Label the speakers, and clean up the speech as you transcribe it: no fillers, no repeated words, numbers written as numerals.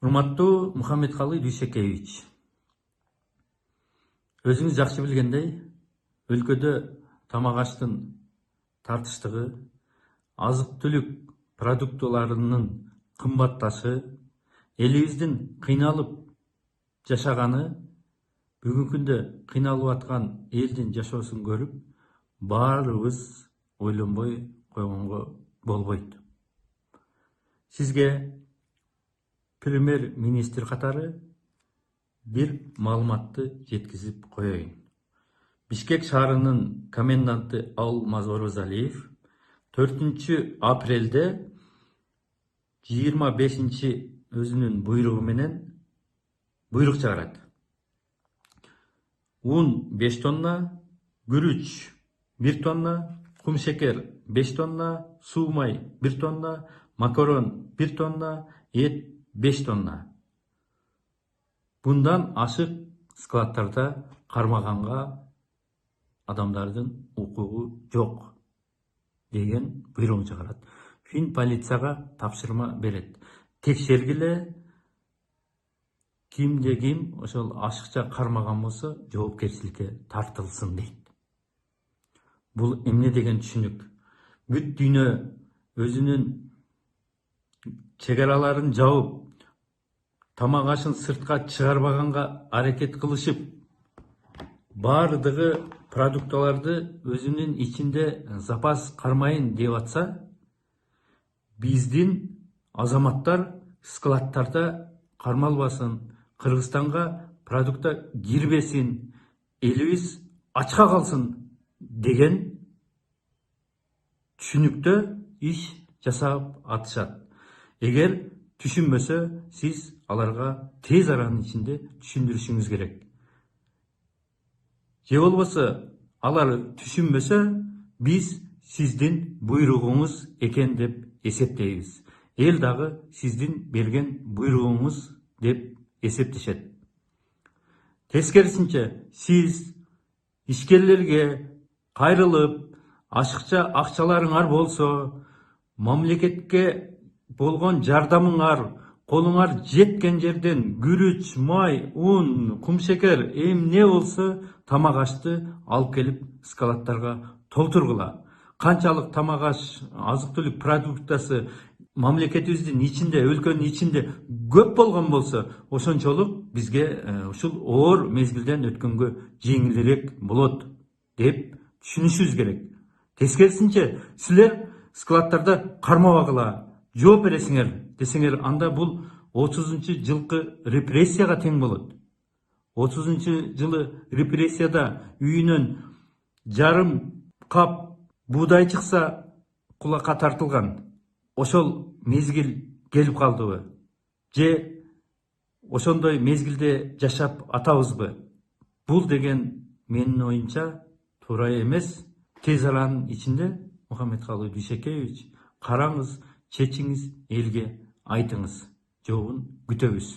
Speaker 1: Урматтуу Мухаммедкалый Дүйшекеевич, өзүңүз жакшы билгендей, өлкөдө тамак аштын тартыштыгы, азык-түлүк продуктыларынын кымбатташы, элибиздин кыйналып жашаганы, бүгүнкү күндө кыйналып аткан элдин жашоосун көрүп, баарыбыз ойлонбой койгонго болбойт. Сизге премьер-министр катары бир маалыматты жеткизип коеюн. Бишкек шаарынын коменданты Алмаз Оразалиев 4 апрелде 25 өзүнүн буйругу менен буйрук чыгарат. Un 5 тонна, күрүч 1 тонна, кум шекер 5 тонна, суу май 1 тонна, макарон 1 тонна, эт 5 тонна. Bundan ашык складтарда кармаганга адамдардын укугу жок деген буйрук чыгарат. Фин полицияга тапшырма берет. Текшергиле, кимде ким ошол ашыкча кармаган болсо жоопкерчиликке тартылсын дейт. Бул эмне деген түшүнүк? Бүт дүйнө өзүнүн чегараларын жаап, тамак ашын сыртка чыгарбаганга аракет кылышып, баардыгы продукталарды өзүнүн ичинде запас кармайын деп атса, биздин азаматтар складтарда кармалбасын, Кыргызстанга продукта кирбесин, элибиз ачка калсын деген түшүнүктө иш жасап атышат. Эгер түшүнбөсө, сиз аларга тез аранын ичинде түшүндүрүшүңүз керек. Же болбосо алар түшүнбөсө, биз сиздин буйругуңуз экен деп эсептейбиз. Эл дагы сиздин берген буйругуңуз деп эсептешет. Тескерисинче, сиз ишкерлерге кайрылып, ашыкча акчаларыңар болсо, мамлекетке болгон жардамыңар, колуңар жеткен жерден күрүч, май, un, кум шекер, эмне болсо тамак ашты алып келип складтарга толтургула. Канчалык тамак аш, азык-түлүк продуктасы мамлекетибиздин ичинде, өлкөнүн ичинде көп болгон болсо, ошончолук бизге ушул оор мезгилден өткөнгө жеңилирээк болот деп түшүнүшүбүз керек. Тескерисинче, силер складтарда кармабагыла, жооп бересиңер десеңер, анда бул 30-жылкы репрессияга тең болот. 30-жылы репрессияда үйүнөн жарым кап буудай чыкса кулакка тартылган. Ошол мезгил келип калдыбы? Же ошондой мезгилде жашап атабызбы? Бул деген менин оюмча туура эмес. Тез аранын ичинде Мухаммедкалый Дүйшекеевич, караңыз, чечиңиз, элге айтыңыз. Жообун күтөбүз.